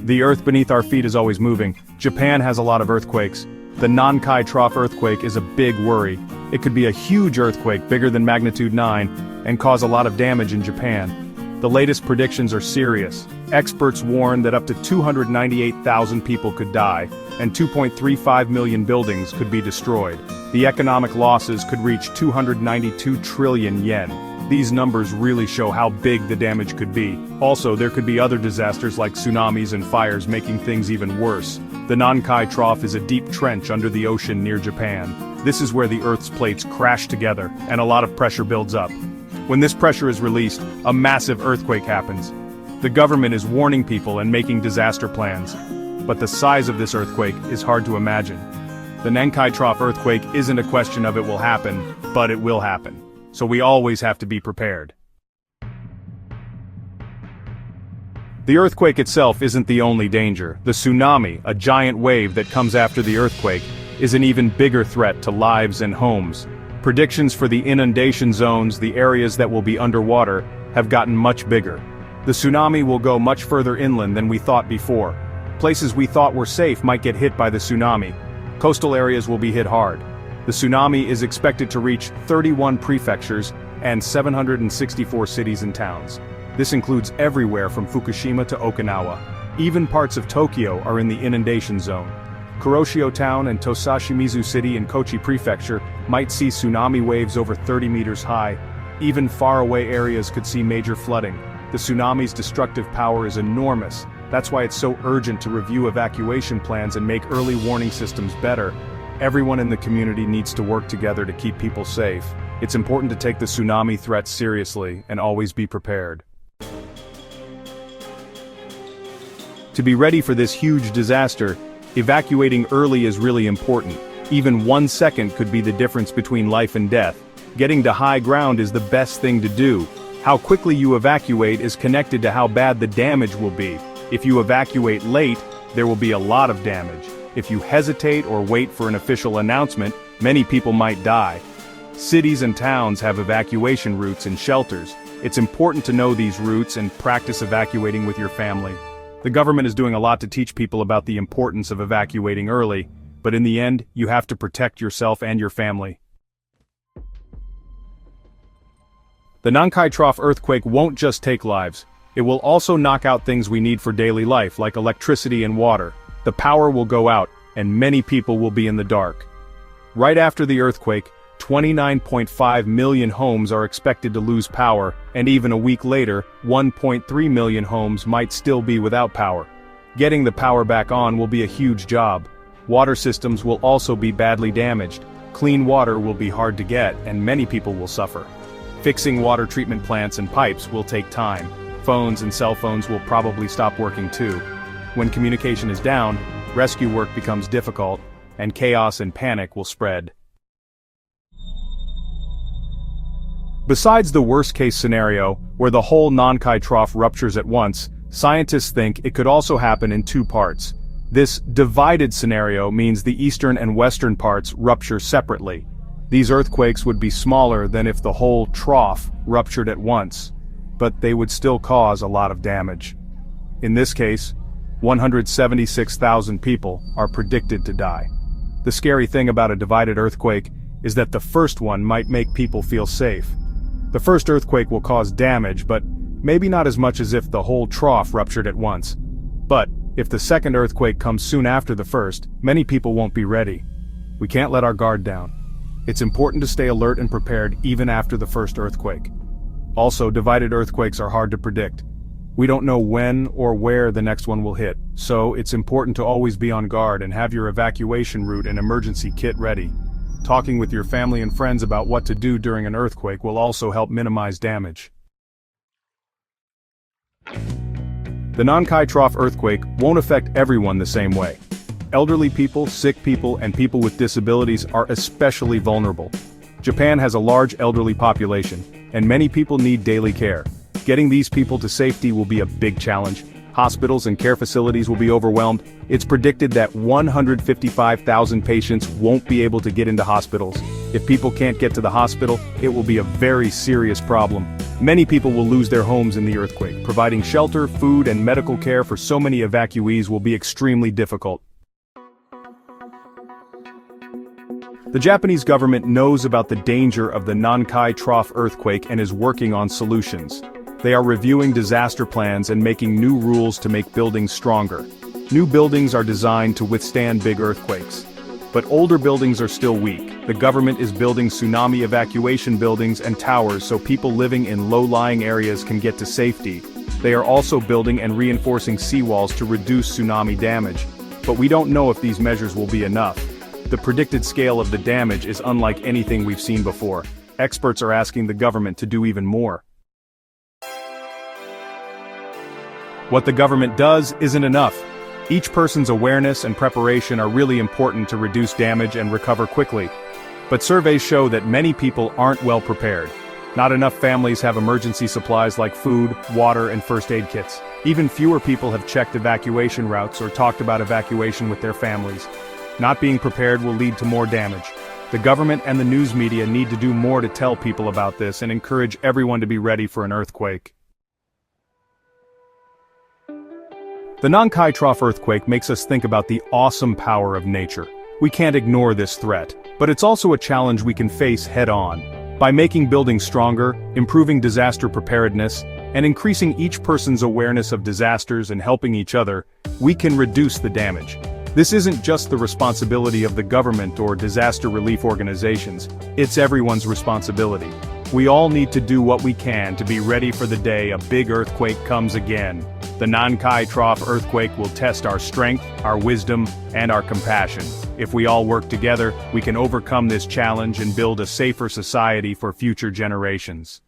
The earth beneath our feet is always moving. Japan has a lot of earthquakes. The Nankai Trough earthquake is a big worry. It could be a huge earthquake bigger than magnitude 9 and cause a lot of damage in Japan. The latest predictions are serious. Experts warn that up to 298,000 people could die, and 2.35 million buildings could be destroyed. The economic losses could reach 292 trillion yen. These numbers really show how big the damage could be. Also, there could be other disasters like tsunamis and fires making things even worse. The Nankai Trough is a deep trench under the ocean near Japan. This is where the Earth's plates crash together, and a lot of pressure builds up. When this pressure is released, a massive earthquake happens. The government is warning people and making disaster plans. But the size of this earthquake is hard to imagine. The Nankai Trough earthquake isn't a question of it will happen, but it will happen. So we always have to be prepared. The earthquake itself isn't the only danger. The tsunami, a giant wave that comes after the earthquake, is an even bigger threat to lives and homes. Predictions for the inundation zones, the areas that will be underwater, have gotten much bigger. The tsunami will go much further inland than we thought before. Places we thought were safe might get hit by the tsunami. Coastal areas will be hit hard. The tsunami is expected to reach 31 prefectures and 764 cities and towns. This includes everywhere from Fukushima to Okinawa. Even parts of Tokyo are in the inundation zone. Kuroshio Town and Tosashimizu City in Kochi Prefecture might see tsunami waves over 30 meters high. Even faraway areas could see major flooding. The tsunami's destructive power is enormous. That's why it's so urgent to review evacuation plans and make early warning systems better. Everyone in the community needs to work together to keep people safe. It's important to take the tsunami threat seriously and always be prepared. To be ready for this huge disaster, evacuating early is really important. Even 1 second could be the difference between life and death. Getting to high ground is the best thing to do. How quickly you evacuate is connected to how bad the damage will be. If you evacuate late, there will be a lot of damage. If you hesitate or wait for an official announcement, many people might die. Cities and towns have evacuation routes and shelters. It's important to know these routes and practice evacuating with your family. The government is doing a lot to teach people about the importance of evacuating early, but in the end, you have to protect yourself and your family. The Nankai Trough earthquake won't just take lives. It will also knock out things we need for daily life, like electricity and water. The power will go out, and many people will be in the dark. Right after the earthquake, 29.5 million homes are expected to lose power, and even a week later, 1.3 million homes might still be without power. Getting the power back on will be a huge job. Water systems will also be badly damaged. Clean water will be hard to get, and many people will suffer. Fixing water treatment plants and pipes will take time. Phones and cell phones will probably stop working too. When communication is down, rescue work becomes difficult, and chaos and panic will spread. Besides the worst-case scenario, where the whole Nankai Trough ruptures at once, scientists think it could also happen in 2 parts. This divided scenario means the eastern and western parts rupture separately. These earthquakes would be smaller than if the whole trough ruptured at once, but they would still cause a lot of damage. In this case, 176,000 people are predicted to die. The scary thing about a divided earthquake is that the first one might make people feel safe. The first earthquake will cause damage, but maybe not as much as if the whole trough ruptured at once. But if the second earthquake comes soon after the first, many people won't be ready. We can't let our guard down. It's important to stay alert and prepared even after the first earthquake. Also, divided earthquakes are hard to predict. We don't know when or where the next one will hit, so it's important to always be on guard and have your evacuation route and emergency kit ready. Talking with your family and friends about what to do during an earthquake will also help minimize damage. The Nankai Trough earthquake won't affect everyone the same way. Elderly people, sick people, and people with disabilities are especially vulnerable. Japan has a large elderly population, and many people need daily care. Getting these people to safety will be a big challenge. Hospitals and care facilities will be overwhelmed. It's predicted that 155,000 patients won't be able to get into hospitals. If people can't get to the hospital, it will be a very serious problem. Many people will lose their homes in the earthquake. Providing shelter, food, and medical care for so many evacuees will be extremely difficult. The Japanese government knows about the danger of the Nankai Trough earthquake and is working on solutions. They are reviewing disaster plans and making new rules to make buildings stronger. New buildings are designed to withstand big earthquakes. But older buildings are still weak. The government is building tsunami evacuation buildings and towers so people living in low-lying areas can get to safety. They are also building and reinforcing seawalls to reduce tsunami damage. But we don't know if these measures will be enough. The predicted scale of the damage is unlike anything we've seen before. Experts are asking the government to do even more. What the government does isn't enough. Each person's awareness and preparation are really important to reduce damage and recover quickly. But surveys show that many people aren't well prepared. Not enough families have emergency supplies like food, water, and first aid kits. Even fewer people have checked evacuation routes or talked about evacuation with their families. Not being prepared will lead to more damage. The government and the news media need to do more to tell people about this and encourage everyone to be ready for an earthquake. The Nankai Trough earthquake makes us think about the awesome power of nature. We can't ignore this threat, but it's also a challenge we can face head-on. By making buildings stronger, improving disaster preparedness, and increasing each person's awareness of disasters and helping each other, we can reduce the damage. This isn't just the responsibility of the government or disaster relief organizations, it's everyone's responsibility. We all need to do what we can to be ready for the day a big earthquake comes again. The Nankai Trough earthquake will test our strength, our wisdom, and our compassion. If we all work together, we can overcome this challenge and build a safer society for future generations.